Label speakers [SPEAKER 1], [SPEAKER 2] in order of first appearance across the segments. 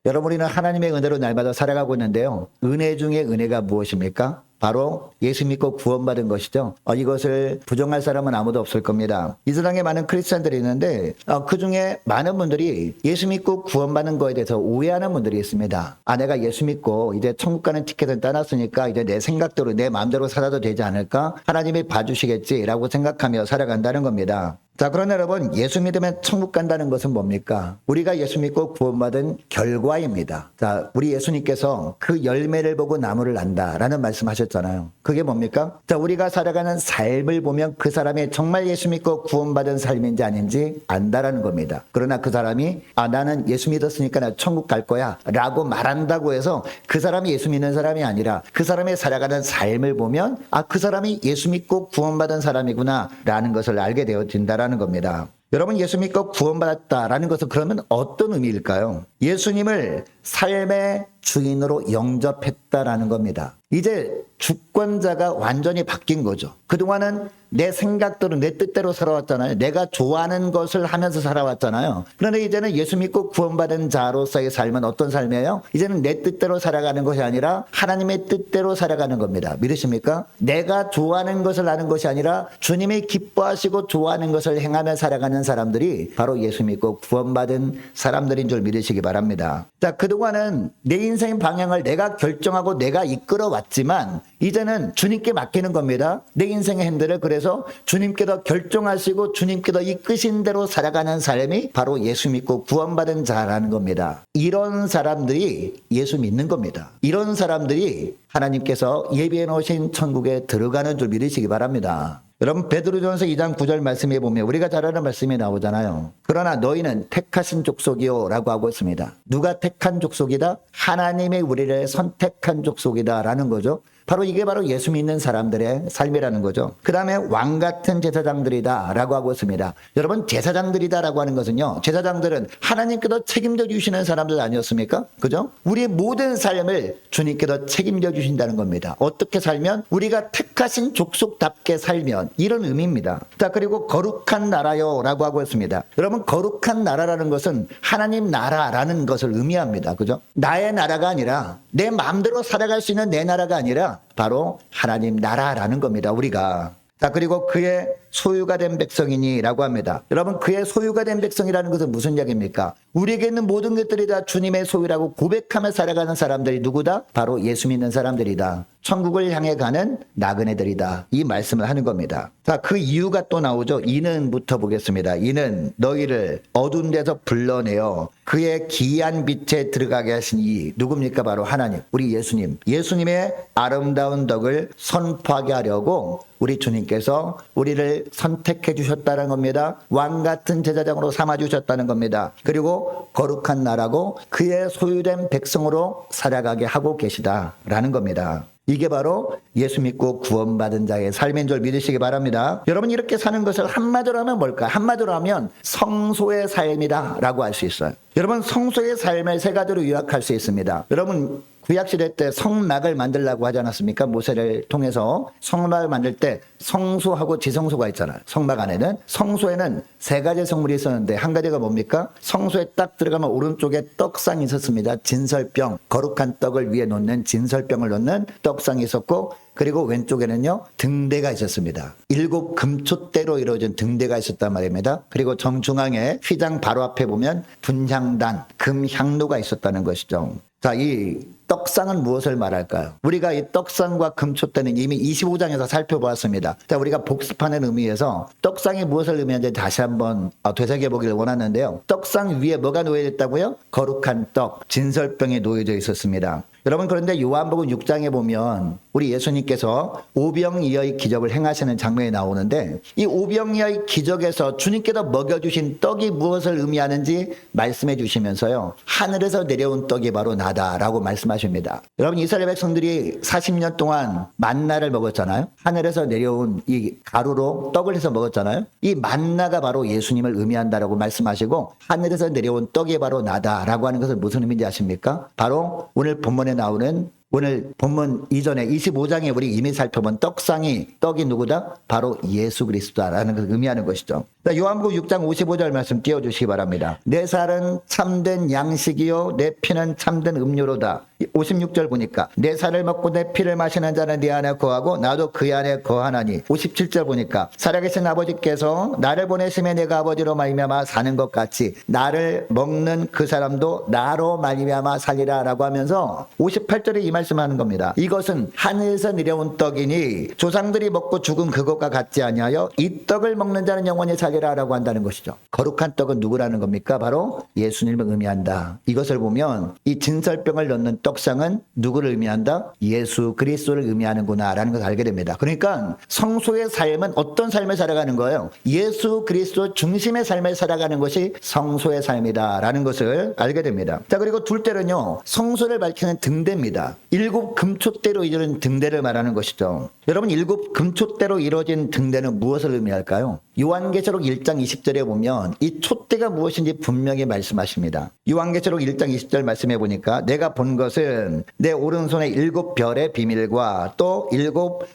[SPEAKER 1] 여러분, 우리는 하나님의 은혜로 날마다 살아가고 있는데요. 은혜 중에 은혜가 무엇입니까? 바로 예수 믿고 구원받은 것이죠. 이것을 부정할 사람은 아무도 없을 겁니다. 이 세상에 많은 크리스찬들이 있는데 그중에 많은 분들이 예수 믿고 구원받는 거에 대해서 오해하는 분들이 있습니다. 내가 예수 믿고 이제 천국 가는 티켓을 따놨으니까 이제 내 생각대로 내 마음대로 살아도 되지 않을까? 하나님이 봐주시겠지라고 생각하며 살아간다는 겁니다. 자, 그러나 여러분, 예수 믿으면 천국 간다는 것은 뭡니까? 우리가 예수 믿고 구원받은 결과입니다. 자, 우리 예수님께서 그 열매를 보고 나무를 안다라는 말씀하셨잖아요. 그게 뭡니까? 자, 우리가 살아가는 삶을 보면 그 사람이 정말 예수 믿고 구원받은 삶인지 아닌지 안다라는 겁니다. 그러나 그 사람이 나는 예수 믿었으니까 나 천국 갈 거야 라고 말한다고 해서 그 사람이 예수 믿는 사람이 아니라 그 사람이 살아가는 삶을 보면 그 사람이 예수 믿고 구원받은 사람이구나 라는 것을 알게 되어진다라는 겁니다. 여러분, 예수 믿고 구원받았다라는 것은 그러면 어떤 의미일까요? 예수님을 삶의 주인으로 영접했다라는 겁니다. 이제 주권자가 완전히 바뀐 거죠. 그동안은 내 생각대로 내 뜻대로 살아왔잖아요. 내가 좋아하는 것을 하면서 살아왔잖아요. 그런데 이제는 예수 믿고 구원받은 자로서의 삶은 어떤 삶이에요? 이제는 내 뜻대로 살아가는 것이 아니라 하나님의 뜻대로 살아가는 겁니다. 믿으십니까? 내가 좋아하는 것을 하는 것이 아니라 주님이 기뻐하시고 좋아하는 것을 행하며 살아가는 사람들이 바로 예수 믿고 구원받은 사람들인 줄 믿으시기 바랍니다. 자, 그동안은 내 인생 방향을 내가 결정하고 내가 이끌어 왔지만 이제는 주님께 맡기는 겁니다. 내 인생의 핸들을 그래서 주님께서 결정하시고 주님께서 이끄신 대로 살아가는 삶이 바로 예수 믿고 구원받은 자라는 겁니다. 이런 사람들이 예수 믿는 겁니다. 이런 사람들이 하나님께서 예비해 놓으신 천국에 들어가는 줄 믿으시기 바랍니다. 여러분, 베드로전서 2장 9절 말씀에 보면 우리가 잘 아는 말씀이 나오잖아요. 그러나 너희는 택하신 족속이요 라고 하고 있습니다. 누가 택한 족속이다? 하나님의 우리를 선택한 족속이다 라는 거죠. 이게 바로 예수 믿는 사람들의 삶이라는 거죠. 그 다음에 왕 같은 제사장들이다 라고 하고 있습니다. 여러분, 제사장들이다 라고 하는 것은요, 제사장들은 하나님께서 책임져 주시는 사람들 아니었습니까? 그죠? 우리의 모든 삶을 주님께서 책임져 주신다는 겁니다. 어떻게 살면? 우리가 택하신 족속답게 살면, 이런 의미입니다. 자, 그리고 거룩한 나라요 라고 하고 있습니다. 여러분, 거룩한 나라라는 것은 하나님 나라라는 것을 의미합니다. 그죠? 나의 나라가 아니라 내 마음대로 살아갈 수 있는 내 나라가 아니라 바로 하나님 나라라는 겁니다. 우리가. 자, 그리고 그의 소유가 된 백성이니라고 합니다. 여러분, 그의 소유가 된 백성이라는 것은 무슨 이야기입니까? 우리에게 있는 모든 것들이 다 주님의 소유라고 고백하며 살아가는 사람들이 누구다? 바로 예수 믿는 사람들이다. 천국을 향해 가는 나그네들이다. 이 말씀을 하는 겁니다. 자, 그 이유가 또 나오죠. 이는부터 보겠습니다. 이는 너희를 어두운 데서 불러내어 그의 기이한 빛에 들어가게 하신 이 누굽니까? 바로 하나님, 우리 예수님. 예수님의 아름다운 덕을 선포하게 하려고 우리 주님께서 우리를 선택해 주셨다는 겁니다. 왕 같은 제사장으로 삼아 주셨다는 겁니다. 그리고 거룩한 나라고 그의 소유된 백성으로 살아가게 하고 계시다라는 겁니다. 이게 바로 예수 믿고 구원받은 자의 삶인 줄 믿으시기 바랍니다. 여러분, 이렇게 사는 것을 한마디로 하면 뭘까? 한마디로 하면 성소의 삶이다 라고 할 수 있어요. 여러분, 성소의 삶을 세 가지로 요약할 수 있습니다. 여러분, 구약시대 때 성막을 만들라고 하지 않았습니까? 모세를 통해서 성막을 만들 때 성소하고 지성소가 있잖아요. 성막 안에는. 성소에는 세 가지 성물이 있었는데 한 가지가 뭡니까? 성소에 딱 들어가면 오른쪽에 떡상이 있었습니다. 진설병, 거룩한 떡을 위에 놓는 진설병을 놓는 떡상이 있었고, 그리고 왼쪽에는요, 등대가 있었습니다. 7 금촛대로 이루어진 등대가 있었단 말입니다. 그리고 정중앙에 휘장 바로 앞에 보면 분향단, 금향로가 있었다는 것이죠. 자, 이 떡상은 무엇을 말할까요? 우리가 이 떡상과 금촛대는 이미 25장에서 살펴보았습니다. 자, 우리가 복습하는 의미에서 떡상이 무엇을 의미하는지 다시 한번 되새겨 보기를 원하는데요. 떡상 위에 뭐가 놓여 있다고요? 거룩한 떡, 진설병이 놓여져 있었습니다. 여러분, 그런데 요한복음 6장에 보면 우리 예수님께서 오병이어의 기적을 행하시는 장면이 나오는데 이 오병이어의 기적에서 주님께서 먹여주신 떡이 무엇을 의미하는지 말씀해 주시면서요, 하늘에서 내려온 떡이 바로 나다라고 말씀하십니다. 여러분, 이스라엘 백성들이 40년 동안 만나를 먹었잖아요. 하늘에서 내려온 이 가루로 떡을 해서 먹었잖아요. 이 만나가 바로 예수님을 의미한다라고 말씀하시고 하늘에서 내려온 떡이 바로 나다라고 하는 것은 무슨 의미인지 아십니까? 바로 오늘 본문에 나오는 오늘 본문 이전에 25장에 우리 이미 살펴본 떡이 누구다? 바로 예수 그리스도다라는 것을 의미하는 것이죠. 요한복음 6장 55절 말씀 띄워주시기 바랍니다. 내 살은 참된 양식이요 내 피는 참된 음료로다. 56절 보니까 내 살을 먹고 내 피를 마시는 자는 네 안에 거하고 나도 그 안에 거하나니. 57절 보니까 살아계신 아버지께서 나를 보내심에 내가 아버지로 말미암아 사는 것 같이 나를 먹는 그 사람도 나로 말미암아 살리라 라고 하면서 58절에 이 말씀하는 겁니다. 이것은 하늘에서 내려온 떡이니 조상들이 먹고 죽은 그것과 같지 아니하여 이 떡을 먹는 자는 영원히 살리라 라고 한다는 것이죠. 거룩한 떡은 누구라는 겁니까? 바로 예수님을 의미한다. 이것을 보면 이 진설병을 넣는 떡상은 누구를 의미한다? 예수 그리스도를 의미하는구나 라는 것을 알게 됩니다. 그러니까 성소의 삶은 어떤 삶을 살아가는 거예요? 예수 그리스도 중심의 삶을 살아가는 것이 성소의 삶이다 라는 것을 알게 됩니다. 자, 그리고 둘째는요, 성소를 밝히는 등대입니다. 7 금촛대로 이루어진 등대를 말하는 것이죠. 여러분, 7 금촛대로 이루어진 등대는 무엇을 의미할까요? 요한계시록 1장 20절에 보면 이 촛대가 무엇인지 분명히 말씀하십니다. 요한계시록 1장 20절 말씀해 보니까 내가 본 것은 내 오른손에 7 별의 비밀과 또 7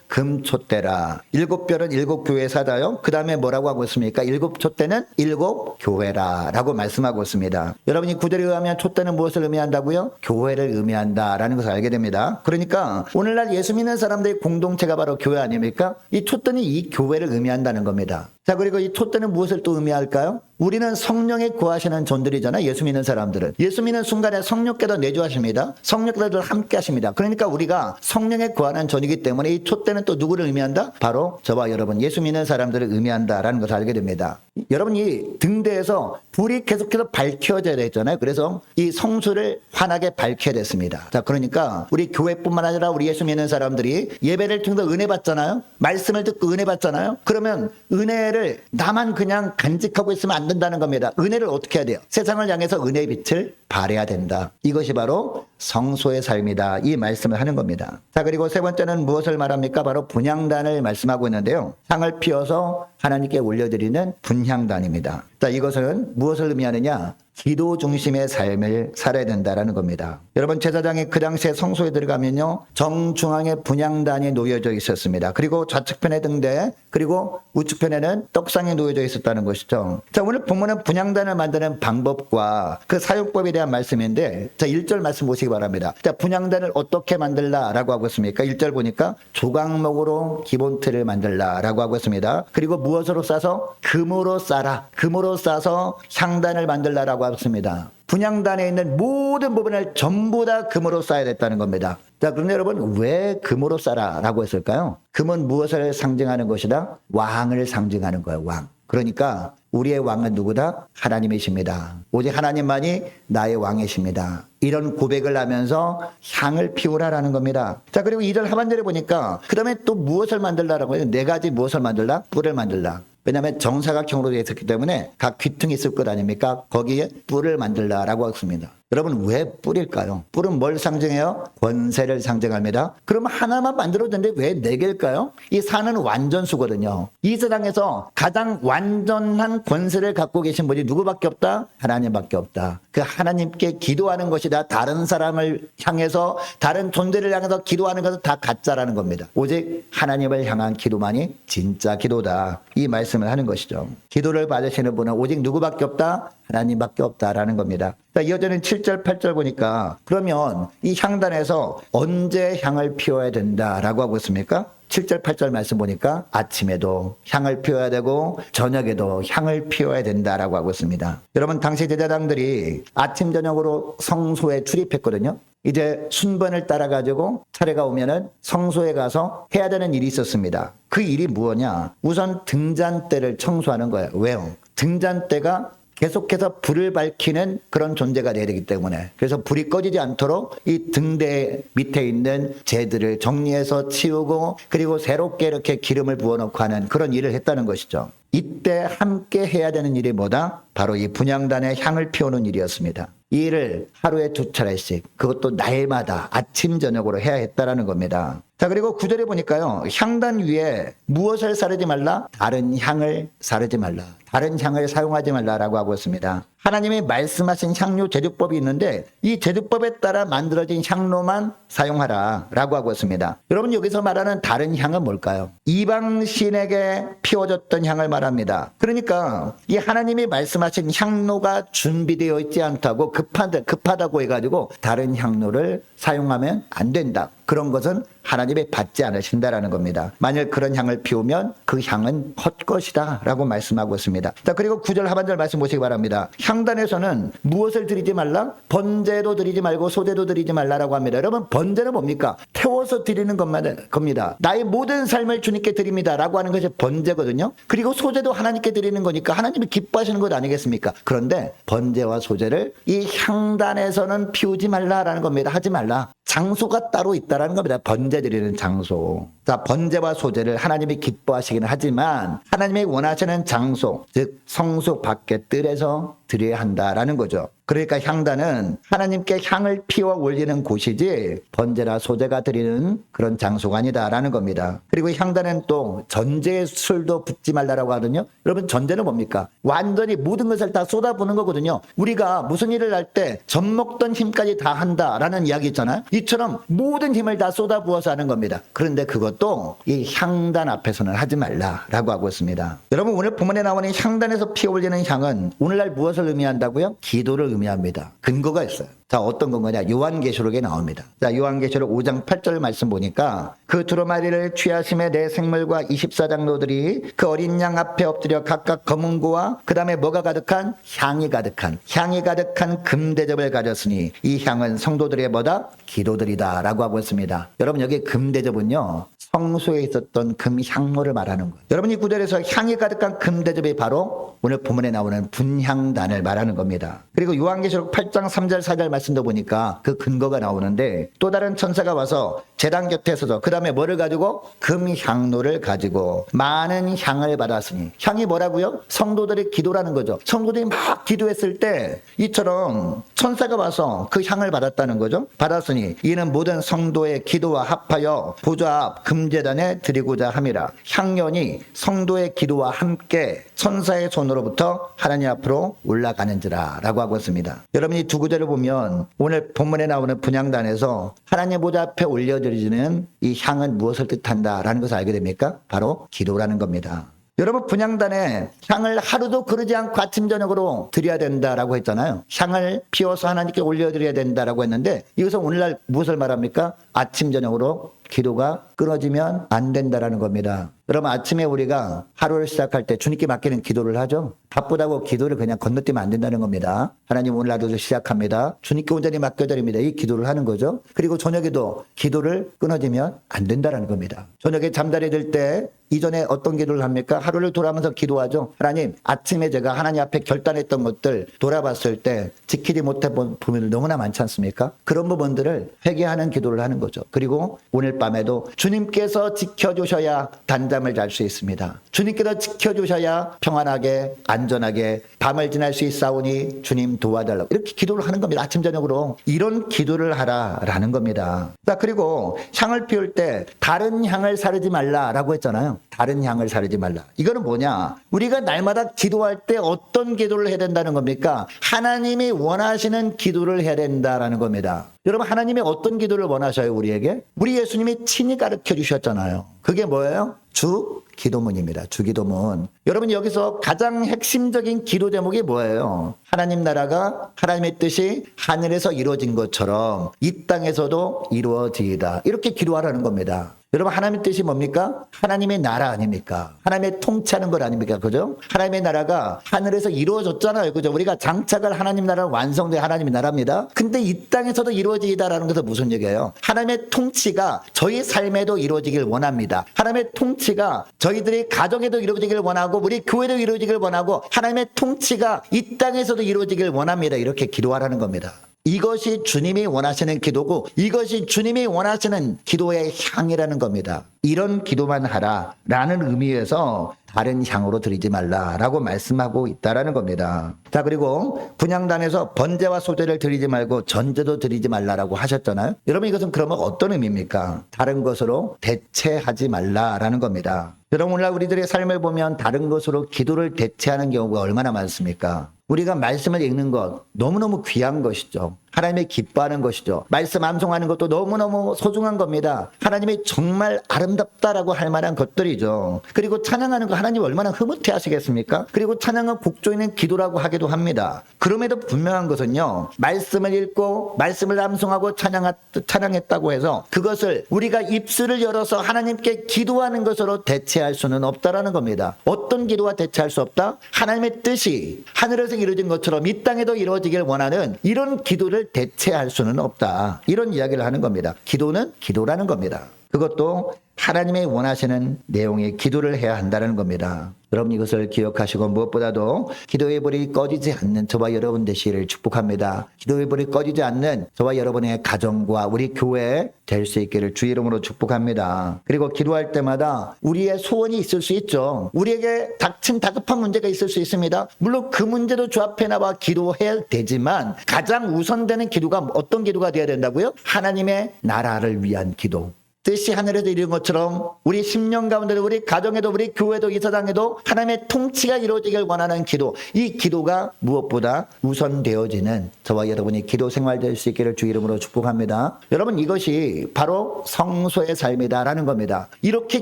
[SPEAKER 1] 금촛대라. 7 별은 7 교회 사자요. 그 다음에 뭐라고 하고 있습니까? 7 촛대는 7 교회라 라고 말씀하고 있습니다. 여러분, 이 구절에 의하면 촛대는 무엇을 의미한다고요? 교회를 의미한다라는 것을 알게 됩니다. 그러니까 오늘날 예수 믿는 사람들의 공동체가 바로 교회 아닙니까? 이 촛대는 이 교회를 의미한다는 겁니다. 자, 그리고 이 촛대는 무엇을 또 의미할까요? 우리는 성령에 구하시는 존들이잖아요. 예수 믿는 사람들은. 예수 믿는 순간에 성령께서 내주하십니다. 성령께서 함께 하십니다. 그러니까 우리가 성령에 구하는 존이기 때문에 이 촛대는 또 누구를 의미한다? 바로 저와 여러분, 예수 믿는 사람들을 의미한다라는 것을 알게 됩니다. 여러분, 이 등대에서 불이 계속해서 밝혀져야 되잖아요. 그래서 이 성수를 환하게 밝혀야 됐습니다. 자, 그러니까 우리 교회뿐만 아니라 우리 예수 믿는 사람들이 예배를 통해서 은혜 받잖아요. 말씀을 듣고 은혜 받잖아요. 그러면 은혜를 나만 그냥 간직하고 있으면 안 된다는 겁니다. 은혜를 어떻게 해야 돼요? 세상을 향해서 은혜의 빛을 발해야 된다. 이것이 바로 성소의 삶이다. 이 말씀을 하는 겁니다. 자, 그리고 세 번째는 무엇을 말합니까? 바로 분향단을 말씀하고 있는데요. 향을 피워서 하나님께 올려드리는 분향단입니다. 자, 이것은 무엇을 의미하느냐? 기도 중심의 삶을 살아야 된다는 겁니다. 여러분, 제사장이 그 당시에 성소에 들어가면요, 정중앙에 분향단이 놓여져 있었습니다. 그리고 좌측편에 등대, 그리고 우측편에는 떡상이 놓여져 있었다는 것이죠. 자, 오늘 본문은 분향단을 만드는 방법과 그 사용법에 대한 말씀인데, 자, 1절 말씀 보시기 바랍니다. 자, 분향단을 어떻게 만들라라고 하고 있습니까? 1절 보니까 조각목으로 기본 틀을 만들라라고 하고 있습니다. 그리고 무엇으로 싸서? 금으로 싸라. 금으로 싸서 향단을 만들라라고 하습니다. 분향단에 있는 모든 부분을 전부 다 금으로 쌓아야 됐다는 겁니다. 자, 그런데 여러분, 왜 금으로 쌓아라고 했을까요? 금은 무엇을 상징하는 것이다? 왕을 상징하는 거예요, 왕. 그러니까 우리의 왕은 누구다? 하나님이십니다. 오직 하나님만이 나의 왕이십니다. 이런 고백을 하면서 향을 피우라라는 겁니다. 자, 그리고 2절 하반절에 보니까 그 다음에 또 무엇을 만들라라고 해요? 4가지 무엇을 만들라? 뿔을 만들라. 왜냐하면 정사각형으로 되어 있었기 때문에 각 귀퉁이 있을 것 아닙니까? 거기에 뿔을 만들라라고 했습니다. 여러분, 왜 뿔일까요? 뿔은 뭘 상징해요? 권세를 상징합니다. 그러면 하나만 만들어도 되는데 왜 4개일까요? 이 산은 완전수거든요. 이 세상에서 가장 완전한 권세를 갖고 계신 분이 누구밖에 없다? 하나님밖에 없다. 그 하나님께 기도하는 것이다. 다른 사람을 향해서, 다른 존재를 향해서 기도하는 것은 다 가짜라는 겁니다. 오직 하나님을 향한 기도만이 진짜 기도다. 이 말씀을 하는 것이죠. 기도를 받으시는 분은 오직 누구밖에 없다? 하나님밖에 없다라는 겁니다. 자, 이어지는 7절, 8절 보니까 그러면 이 향단에서 언제 향을 피워야 된다라고 하고 있습니까? 7절, 8절 말씀 보니까 아침에도 향을 피워야 되고 저녁에도 향을 피워야 된다라고 하고 있습니다. 여러분, 당시 제사장들이 아침, 저녁으로 성소에 출입했거든요. 이제 순번을 따라가지고 차례가 오면은 성소에 가서 해야 되는 일이 있었습니다. 그 일이 무엇이냐? 우선 등잔대를 청소하는 거예요. 왜요? 등잔대가 계속해서 불을 밝히는 그런 존재가 되어야 되기 때문에, 그래서 불이 꺼지지 않도록 이 등대 밑에 있는 재들을 정리해서 치우고, 그리고 새롭게 이렇게 기름을 부어놓고 하는 그런 일을 했다는 것이죠. 이때 함께 해야 되는 일이 뭐다? 바로 이 분향단에 향을 피우는 일이었습니다. 이 일을 하루에 2차례씩, 그것도 날마다 아침 저녁으로 해야 했다라는 겁니다. 자, 그리고 구절에 보니까요. 향단 위에 무엇을 사르지 말라? 다른 향을 사르지 말라. 다른 향을 사용하지 말라라고 하고 있습니다. 하나님이 말씀하신 향료 제조법이 있는데 이 제조법에 따라 만들어진 향로만 사용하라라고 하고 있습니다. 여러분 여기서 말하는 다른 향은 뭘까요? 이방신에게 피워졌던 향을 말합니다. 그러니까 이 하나님이 말씀하신 향로가 준비되어 있지 않다고 급하다고 해가지고 다른 향로를 사용하면 안 된다. 그런 것은 하나님이 받지 않으신다라는 겁니다. 만일 그런 향을 피우면 그 향은 헛것이다 라고 말씀하고 있습니다. 자, 그리고 9절 하반절 말씀 보시기 바랍니다. 향단에서는 무엇을 드리지 말라? 번제도 드리지 말고 소제도 드리지 말라라고 합니다. 여러분 번제는 뭡니까? 태워서 드리는 겁니다. 나의 모든 삶을 주님께 드립니다 라고 하는 것이 번제거든요. 그리고 소제도 하나님께 드리는 거니까 하나님이 기뻐하시는 것 아니겠습니까? 그런데 번제와 소제를 이 향단에서는 피우지 말라라는 겁니다. 하지 말라. 장소가 따로 있다라는 겁니다. 번제 드리는 장소. 자, 번제와 소제를 하나님이 기뻐하시기는 하지만 하나님이 원하시는 장소, 즉 성소 밖의 뜰에서 드려야 한다라는 거죠. 그러니까 향단은 하나님께 향을 피워 올리는 곳이지 번제나 소제가 드리는 그런 장소가 아니다라는 겁니다. 그리고 향단은 또 전제에 술도 붓지 말라라고 하거든요. 여러분 전제는 뭡니까? 완전히 모든 것을 다 쏟아부는 거거든요. 우리가 무슨 일을 할 때 젖먹던 힘까지 다 한다라는 이야기 있잖아요. 이처럼 모든 힘을 다 쏟아부어서 하는 겁니다. 그런데 그것도 이 향단 앞에서는 하지 말라라고 하고 있습니다. 여러분 오늘 본문에 나오는 향단에서 피워 올리는 향은 오늘날 무엇을 의미한다고요? 기도를 의미합니다. 근거가 있어요. 자, 어떤 건가냐? 요한계시록에 나옵니다. 자, 요한계시록 5장 8절 말씀 보니까 그 두루마리를 취하심에 내 생물과 24장로들이 그 어린 양 앞에 엎드려 각각 검은 고와 그 다음에 뭐가 가득한? 향이 가득한 금대접을 가졌으니 이 향은 성도들의 뭐다? 기도들이다 라고 하고 있습니다. 여러분 여기 금대접은요 성소에 있었던 금향로를 말하는 거예요. 여러분 이 구절에서 향이 가득한 금대접이 바로 오늘 본문에 나오는 분향단을 말하는 겁니다. 그리고 요한계시록 8장 3절 4절 말씀도 보니까 그 근거가 나오는데 또 다른 천사가 와서 제단 곁에 서서 그 다음에 뭐를 가지고? 금향로를 가지고 많은 향을 받았으니 향이 뭐라고요? 성도들의 기도라는 거죠. 성도들이 막 기도했을 때 이처럼 천사가 와서 그 향을 받았다는 거죠. 받았으니 이는 모든 성도의 기도와 합하여 보좌 앞 금제단에 드리고자 함이라. 향연이 성도의 기도와 함께 천사의 손으로부터 하나님 앞으로 올라가는지라 라고 하고 있습니다. 여러분이 두 구절을 보면 오늘 본문에 나오는 분향단에서 하나님 보좌 앞에 올려드리는 이 향은 무엇을 뜻한다라는 것을 알게 됩니까? 바로 기도라는 겁니다. 여러분 분향단에 향을 하루도 그르지 않고 아침 저녁으로 드려야 된다라고 했잖아요. 향을 피워서 하나님께 올려드려야 된다라고 했는데 이것은 오늘날 무엇을 말합니까? 아침 저녁으로 기도가 끊어지면 안 된다라는 겁니다. 여러분 아침에 우리가 하루를 시작할 때 주님께 맡기는 기도를 하죠. 바쁘다고 기도를 그냥 건너뛰면 안 된다는 겁니다. 하나님 오늘 하루도 시작합니다. 주님께 온전히 맡겨드립니다. 이 기도를 하는 거죠. 그리고 저녁에도 기도를 끊어지면 안 된다라는 겁니다. 저녁에 잠자리 들 때 이전에 어떤 기도를 합니까? 하루를 돌아가면서 기도하죠. 하나님 아침에 제가 하나님 앞에 결단했던 것들 돌아봤을 때 지키지 못한 부분들 너무나 많지 않습니까? 그런 부분들을 회개하는 기도를 하는 거죠. 그리고 오늘 밤에도 주님께서 지켜주셔야 단잠을 잘 수 있습니다. 주님께서 지켜주셔야 평안하게 안전하게 밤을 지날 수 있사오니 주님 도와달라고 이렇게 기도를 하는 겁니다. 아침 저녁으로 이런 기도를 하라라는 겁니다. 자, 그리고 향을 피울 때 다른 향을 사르지 말라라고 했잖아요. 다른 향을 사르지 말라. 이거는 뭐냐? 우리가 날마다 기도할 때 어떤 기도를 해야 된다는 겁니까? 하나님이 원하시는 기도를 해야 된다라는 겁니다. 여러분 하나님이 어떤 기도를 원하셔요 우리에게? 우리 예수님이 친히 가르쳐 주셨잖아요. 그게 뭐예요? 주 기도문입니다. 주 기도문. 여러분 여기서 가장 핵심적인 기도 제목이 뭐예요? 하나님 나라가 하나님의 뜻이 하늘에서 이루어진 것처럼 이 땅에서도 이루어지이다. 이렇게 기도하라는 겁니다. 여러분 하나님의 뜻이 뭡니까? 하나님의 나라 아닙니까? 하나님의 통치하는 것 아닙니까? 그죠? 하나님의 나라가 하늘에서 이루어졌잖아요. 그죠? 우리가 장착을 하나님 나라를 완성된 하나님의 나라입니다. 근데 이 땅에서도 이루어지이다라는 것은 무슨 얘기예요? 하나님의 통치가 저희 삶에도 이루어지길 원합니다. 하나님의 통치가 저희들이 가정에도 이루어지길 원하고 우리 교회도 이루어지길 원하고 하나님의 통치가 이 땅에서도 이루어지길 원합니다. 이렇게 기도하라는 겁니다. 이것이 주님이 원하시는 기도고 이것이 주님이 원하시는 기도의 향이라는 겁니다. 이런 기도만 하라라는 의미에서 다른 향으로 드리지 말라라고 말씀하고 있다라는 겁니다. 자, 그리고 분향단에서 번제와 소제를 드리지 말고 전제도 드리지 말라라고 하셨잖아요. 여러분, 이것은 그러면 어떤 의미입니까? 다른 것으로 대체하지 말라라는 겁니다. 여러분, 오늘날 우리들의 삶을 보면 다른 것으로 기도를 대체하는 경우가 얼마나 많습니까? 우리가 말씀을 읽는 것 너무너무 귀한 것이죠. 하나님이 기뻐하는 것이죠. 말씀 암송하는 것도 너무너무 소중한 겁니다. 하나님이 정말 아름답다라고 할 만한 것들이죠. 그리고 찬양하는 거 하나님 얼마나 흐뭇해 하시겠습니까? 그리고 찬양은 곡조 있는 기도라고 하기도 합니다. 그럼에도 분명한 것은요, 말씀을 읽고 말씀을 암송하고 찬양했다고 해서 그것을 우리가 입술을 열어서 하나님께 기도하는 것으로 대체할 수는 없다라는 겁니다. 어떤 기도와 대체할 수 없다? 하나님의 뜻이 하늘에서 이루어진 것처럼 이 땅에도 이루어지길 원하는 이런 기도를 대체할 수는 없다. 이런 이야기를 하는 겁니다. 기도는 기도라는 겁니다. 그것도 하나님이 원하시는 내용의 기도를 해야 한다는 겁니다. 여러분, 이것을 기억하시고 무엇보다도 기도의 불이 꺼지지 않는 저와 여러분 되시기를 축복합니다. 기도의 불이 꺼지지 않는 저와 여러분의 가정과 우리 교회 될 수 있기를 주 이름으로 축복합니다. 그리고 기도할 때마다 우리의 소원이 있을 수 있죠. 우리에게 닥친 다급한 문제가 있을 수 있습니다. 물론 그 문제도 주 앞에 나와 기도해야 되지만 가장 우선되는 기도가 어떤 기도가 되어야 된다고요? 하나님의 나라를 위한 기도. 뜻이 하늘에서 이룬 것처럼 우리 심령 가운데도 우리 가정에도 우리 교회도 이 세상에도 하나님의 통치가 이루어지길 원하는 기도, 이 기도가 무엇보다 우선되어지는 저와 여러분이 기도 생활 될 수 있기를 주 이름으로 축복합니다. 여러분, 이것이 바로 성소의 삶이다라는 겁니다. 이렇게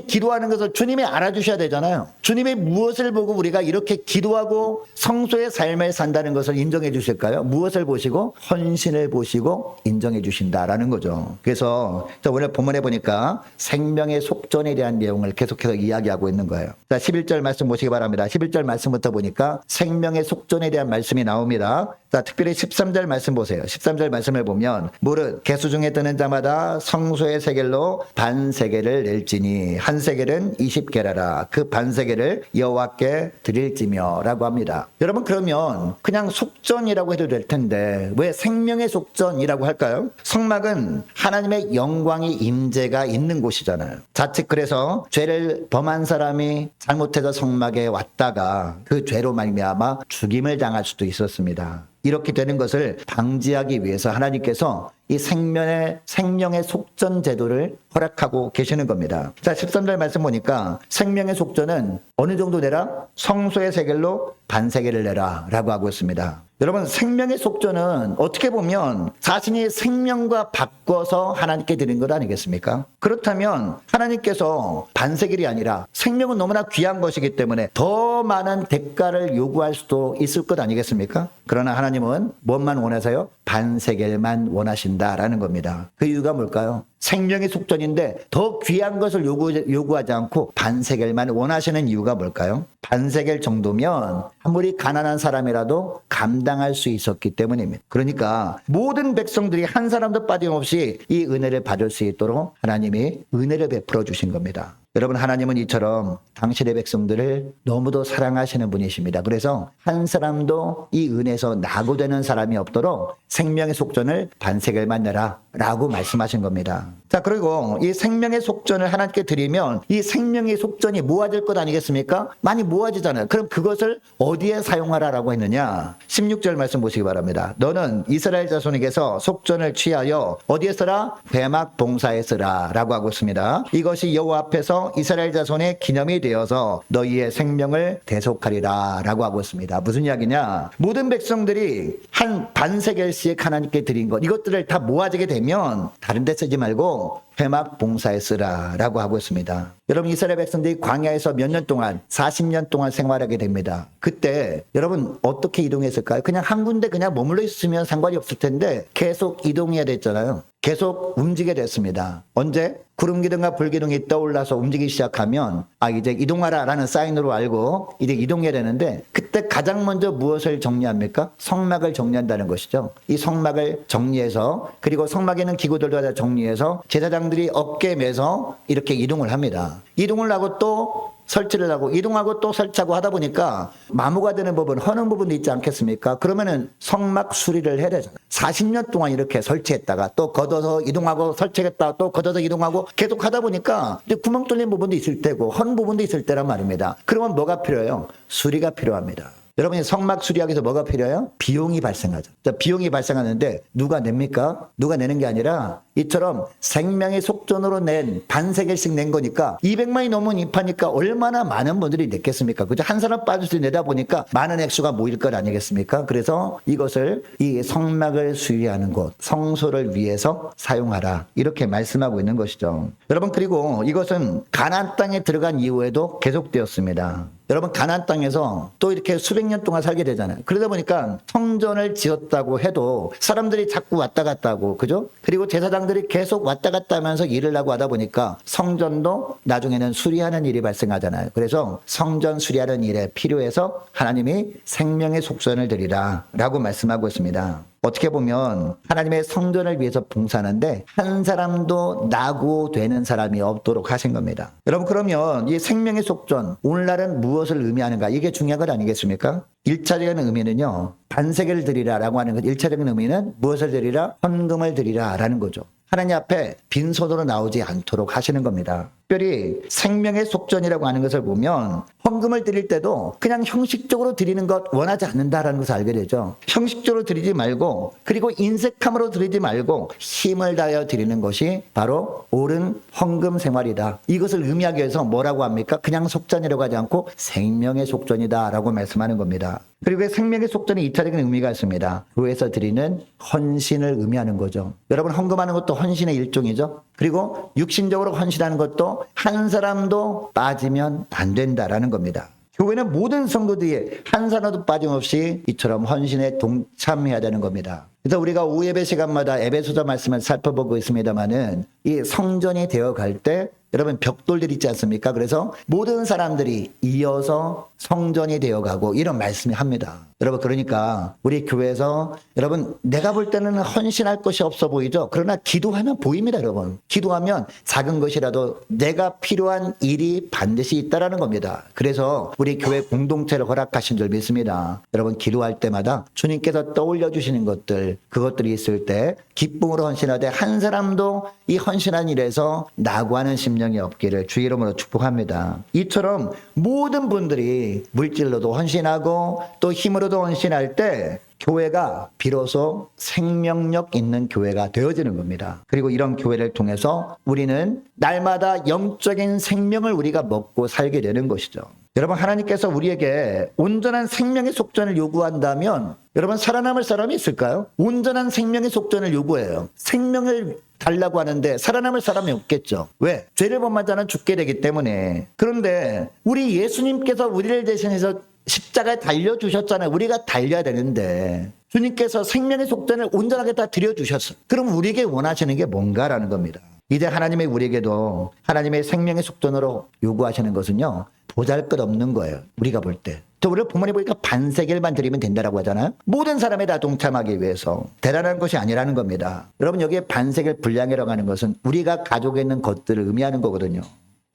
[SPEAKER 1] 기도하는 것을 주님이 알아주셔야 되잖아요. 주님이 무엇을 보고 우리가 이렇게 기도하고 성소의 삶을 산다는 것을 인정해 주실까요? 무엇을 보시고? 헌신을 보시고 인정해 주신다라는 거죠. 그래서 오늘 본문에 보니까 생명의 속전에 대한 내용을 계속해서 이야기하고 있는 거예요. 자, 11절 말씀 보시기 바랍니다. 11절 말씀부터 보니까 생명의 속전에 대한 말씀이 나옵니다. 자, 특별히 13절 말씀 보세요. 13절 말씀을 보면 무릇 개수 중에 뜨는 자마다 성소의 세겔로 반세겔을 낼지니 한 세겔은 20게라라 그 반세겔을 여호와께 드릴지며 라고 합니다. 여러분, 그러면 그냥 속전이라고 해도 될 텐데 왜 생명의 속전이라고 할까요? 성막은 하나님의 영광이 임재가 있는 곳이잖아요. 자칫 그래서 죄를 범한 사람이 잘못해서 성막에 왔다가 그 죄로 말미암아 죽임을 당할 수도 있었습니다. 이렇게 되는 것을 방지하기 위해서 하나님께서 이 생명의 속전 제도를 허락하고 계시는 겁니다. 자, 13절 말씀 보니까 생명의 속전은 어느 정도 내라? 성소의 세겔로 반세겔을 내라 라고 하고 있습니다. 여러분, 생명의 속전은 어떻게 보면 자신이 생명과 바꿔서 하나님께 드린 것 아니겠습니까? 그렇다면 하나님께서 반세겔이 아니라 생명은 너무나 귀한 것이기 때문에 더 많은 대가를 요구할 수도 있을 것 아니겠습니까? 그러나 하나님은 무엇만 원하세요? 반세겔만 원하신다라는 겁니다. 그 이유가 뭘까요? 생명의 속전인데 더 귀한 것을 요구하지 않고 반세겔만 원하시는 이유가 뭘까요? 반세겔 정도면 아무리 가난한 사람이라도 감당할 수 있었기 때문입니다. 그러니까 모든 백성들이 한 사람도 빠짐없이 이 은혜를 받을 수 있도록 하나님이 은혜를 베풀어 주신 겁니다. 여러분, 하나님은 이처럼 당신의 백성들을 너무도 사랑하시는 분이십니다. 그래서 한 사람도 이 은혜에서 낙오되는 사람이 없도록 생명의 속전을 반세겔만 내라 라고 말씀하신 겁니다. 자, 그리고 이 생명의 속전을 하나님께 드리면 이 생명의 속전이 모아질 것 아니겠습니까? 많이 모아지잖아요. 그럼 그것을 어디에 사용하라라고 했느냐? 16절 말씀 보시기 바랍니다. 너는 이스라엘 자손에게서 속전을 취하여 어디에 쓰라? 회막 봉사에 쓰라 라고 하고 있습니다. 이것이 여호와 앞에서 이스라엘 자손의 기념이 되어서 너희의 생명을 대속하리라 라고 하고 있습니다. 무슨 이야기냐? 모든 백성들이 한 반세겔씩 하나님께 드린 것, 이것들을 다 모아지게 되면 다른 데 쓰지 말고 회막 봉사에 쓰라 라고 하고 있습니다. 여러분, 이스라엘 백성들이 광야에서 몇 년 동안 40년 동안 생활하게 됩니다. 그때 여러분 어떻게 이동했을까요? 그냥 한 군데 그냥 머물러 있으면 상관이 없을 텐데 계속 이동해야 됐잖아요. 계속 움직이게 됐습니다. 언제? 구름기둥과 불기둥이 떠올라서 움직이기 시작하면 이제 이동하라라는 사인으로 알고 이제 이동해야 되는데 그때 가장 먼저 무엇을 정리합니까? 성막을 정리한다는 것이죠. 이 성막을 정리해서 그리고 성막에 있는 기구들도 다 정리해서 제사장들이 어깨에 매서 이렇게 이동을 합니다. 이동을 하고 또 설치를 하고 이동하고 또 설치하고 하다 보니까 마모가 되는 부분, 허는 부분도 있지 않겠습니까? 그러면은 성막 수리를 해야 되잖아요. 40년 동안 이렇게 설치했다가 또 걷어서 이동하고 설치했다가 또 걷어서 이동하고 계속 하다 보니까 이제 구멍 뚫린 부분도 있을 테고 헌 부분도 있을 때란 말입니다. 그러면 뭐가 필요해요? 수리가 필요합니다. 여러분이 성막 수리하기 위해서 뭐가 필요해요? 비용이 발생하죠. 자, 비용이 발생하는데 누가 냅니까? 누가 내는 게 아니라 이처럼 생명의 속전으로 낸 반세겔씩 낸 거니까 200만이 넘은 입하니까 얼마나 많은 분들이 냈겠습니까? 그죠? 한 사람 빠질 수 내다 보니까 많은 액수가 모일 것 아니겠습니까? 그래서 이것을 이 성막을 수리하는 곳, 성소를 위해서 사용하라. 이렇게 말씀하고 있는 것이죠. 여러분, 그리고 이것은 가나안 땅에 들어간 이후에도 계속되었습니다. 여러분, 가나안 땅에서 또 이렇게 수백 년 동안 살게 되잖아요. 그러다 보니까 성전을 지었다고 해도 사람들이 자꾸 왔다 갔다 하고, 그죠? 그리고 제사장들이 계속 왔다 갔다 하면서 일을 하고 하다 보니까 성전도 나중에는 수리하는 일이 발생하잖아요. 그래서 성전 수리하는 일에 필요해서 하나님이 생명의 속전을 드리라 라고 말씀하고 있습니다. 어떻게 보면 하나님의 성전을 위해서 봉사하는데 한 사람도 낙오되는 사람이 없도록 하신 겁니다. 여러분, 그러면 이 생명의 속전, 오늘날은 무엇을 의미하는가? 이게 중요한 것 아니겠습니까? 1차적인 의미는요, 반세계를 드리라라고 하는 것. 1차적인 의미는 무엇을 드리라? 헌금을 드리라라는 거죠. 하나님 앞에 빈손으로 나오지 않도록 하시는 겁니다. 특별히 생명의 속전이라고 하는 것을 보면 헌금을 드릴 때도 그냥 형식적으로 드리는 것 원하지 않는다라는 것을 알게 되죠. 형식적으로 드리지 말고, 그리고 인색함으로 드리지 말고 힘을 다하여 드리는 것이 바로 옳은 헌금 생활이다. 이것을 의미하기 위해서 뭐라고 합니까? 그냥 속전이라고 하지 않고 생명의 속전이다라고 말씀하는 겁니다. 그리고 생명의 속전이 2차적인 의미가 있습니다. 교회에서 드리는 헌신을 의미하는 거죠. 여러분, 헌금하는 것도 헌신의 일종이죠. 그리고 육신적으로 헌신하는 것도 한 사람도 빠지면 안 된다라는 겁니다. 교회는 모든 성도들이 한 사람도 빠짐없이 이처럼 헌신에 동참해야 되는 겁니다. 그래서 우리가 오후 예배 시간마다 에베소서 말씀을 살펴보고 있습니다만은 이 성전이 되어 갈 때 여러분 벽돌들 있지 않습니까? 그래서 모든 사람들이 이어서 성전이 되어가고 이런 말씀이 합니다. 여러분, 그러니까 우리 교회에서 여러분, 내가 볼 때는 헌신할 것이 없어 보이죠? 그러나 기도하면 보입니다. 여러분, 기도하면 작은 것이라도 내가 필요한 일이 반드시 있다라는 겁니다. 그래서 우리 교회 공동체를 허락하신 줄 믿습니다. 여러분, 기도할 때마다 주님께서 떠올려 주시는 것들, 그것들이 있을 때 기쁨으로 헌신하되 한 사람도 이 헌신한 일에서 낙오하는 심령이 없기를 주의 이름으로 축복합니다. 이처럼 모든 분들이 물질로도 헌신하고 또 힘으로도 헌신할 때 교회가 비로소 생명력 있는 교회가 되어지는 겁니다. 그리고 이런 교회를 통해서 우리는 날마다 영적인 생명을 우리가 먹고 살게 되는 것이죠. 여러분, 하나님께서 우리에게 온전한 생명의 속전을 요구한다면 여러분, 살아남을 사람이 있을까요? 온전한 생명의 속전을 요구해요. 생명을 달라고 하는데 살아남을 사람이 없겠죠. 왜? 죄를 범한 자는 죽게 되기 때문에. 그런데 우리 예수님께서 우리를 대신해서 십자가에 달려주셨잖아요. 우리가 달려야 되는데 주님께서 생명의 속전을 온전하게 다 드려주셨어요. 그럼 우리에게 원하시는 게 뭔가라는 겁니다. 이제 하나님의 우리에게도 하나님의 생명의 속전으로 요구하시는 것은요, 보잘것없는 거예요. 우리가 볼 때. 저 우리가 본문에 보니까 반세겔만 드리면 된다라고 하잖아요. 모든 사람이 다 동참하기 위해서. 대단한 것이 아니라는 겁니다. 여러분, 여기에 반세겔 분량이라고 하는 것은 우리가 가지고 있는 것들을 의미하는 거거든요.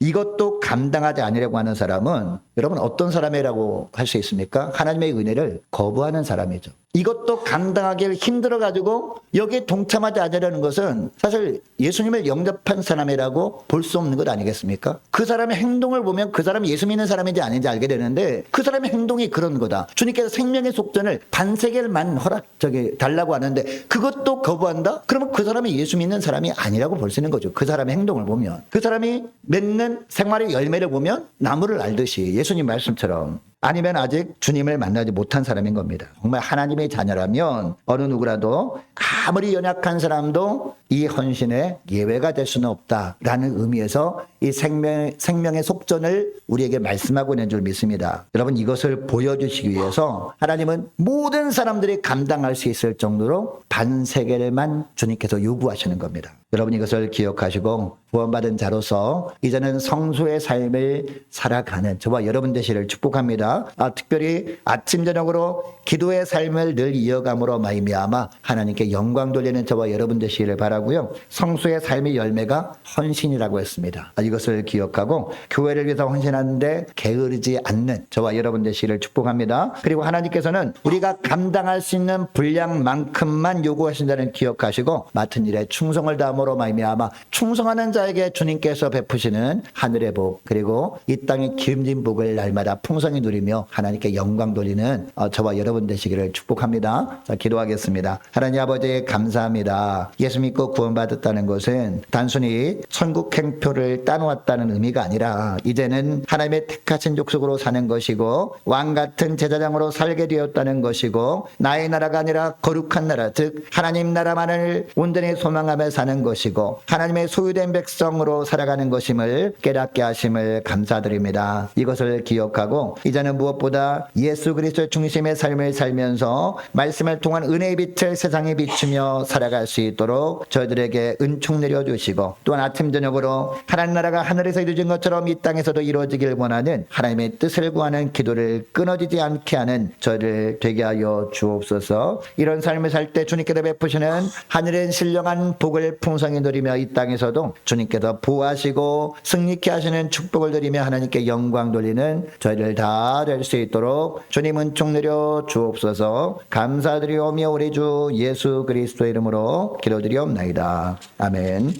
[SPEAKER 1] 이것도 감당하지 않으려고 하는 사람은 여러분 어떤 사람이라고 할 수 있습니까? 하나님의 은혜를 거부하는 사람이죠. 이것도 감당하기 힘들어가지고 여기에 동참하지 않으려는 것은 사실 예수님을 영접한 사람이라고 볼 수 없는 것 아니겠습니까? 그 사람의 행동을 보면 그 사람이 예수 믿는 사람인지 아닌지 알게 되는데 그 사람의 행동이 그런 거다. 주님께서 생명의 속전을 반세겔만 달라고 하는데 그것도 거부한다? 그러면 그 사람이 예수 믿는 사람이 아니라고 볼 수 있는 거죠. 그 사람의 행동을 보면. 그 사람이 맺는 생활의 열매를 보면 나무를 알듯이 예수님 말씀처럼, 아니면 아직 주님을 만나지 못한 사람인 겁니다. 정말 하나님의 자녀라면 어느 누구라도 아무리 연약한 사람도 이 헌신에 예외가 될 수는 없다라는 의미에서 이 생명의 속전을 우리에게 말씀하고 있는 줄 믿습니다. 여러분, 이것을 보여주시기 위해서 하나님은 모든 사람들이 감당할 수 있을 정도로 반세겔만 주님께서 요구하시는 겁니다. 여러분, 이것을 기억하시고 구원받은 자로서 이제는 성소의 삶을 살아가는 저와 여러분 되시를 축복합니다. 우리가 특별히 아침 저녁으로 기도의 삶을 늘 이어감으로 말미암아 하나님께 영광 돌리는 저와 여러분 되시기를 바라고요. 성수의 삶의 열매가 헌신이라고 했습니다. 이것을 기억하고 교회를 위해서 헌신하는데 게으르지 않는 저와 여러분 되시기를 축복합니다. 그리고 하나님께서는 우리가 감당할 수 있는 분량만큼만 요구하신다는 기억하시고 맡은 일에 충성을 다함으로 말미암아 충성하는 자에게 주님께서 베푸시는 하늘의 복 그리고 이 땅의 기름진 복을 날마다 풍성히 누리며 하나님께 영광 돌리는 저와 여러분 되시기를 축복합니다. 자, 기도하겠습니다. 하나님 아버지 감사합니다. 예수 믿고 구원받았다는 것은 단순히 천국 행표를 따놓았다는 의미가 아니라 이제는 하나님의 택하신 족속으로 사는 것이고 왕 같은 제사장으로 살게 되었다는 것이고 나의 나라가 아니라 거룩한 나라 즉 하나님 나라만을 온전히 소망하며 사는 것이고 하나님의 소유된 백성으로 살아가는 것임을 깨닫게 하심을 감사드립니다. 이것을 기억하고 이제는 무엇보다 예수 그리스도의 중심의 삶을 살면서 말씀을 통한 은혜의 빛을 세상에 비추며 살아갈 수 있도록 저희들에게 은총 내려주시고 또한 아침 저녁으로 하나님 나라가 하늘에서 이루어진 것처럼 이 땅에서도 이루어지길 원하는 하나님의 뜻을 구하는 기도를 끊어지지 않게 하는 저희를 되게 하여 주옵소서. 이런 삶을 살 때 주님께서 베푸시는 하늘의 신령한 복을 풍성히 누리며 이 땅에서도 주님께서 보호하시고 승리케 하시는 축복을 누리며 하나님께 영광 돌리는 저희를 다 될 수 있도록 주님 은총 내려 주옵소서. 감사드리오며 우리 주 예수 그리스도의 이름으로 기도드리옵나이다. 아멘.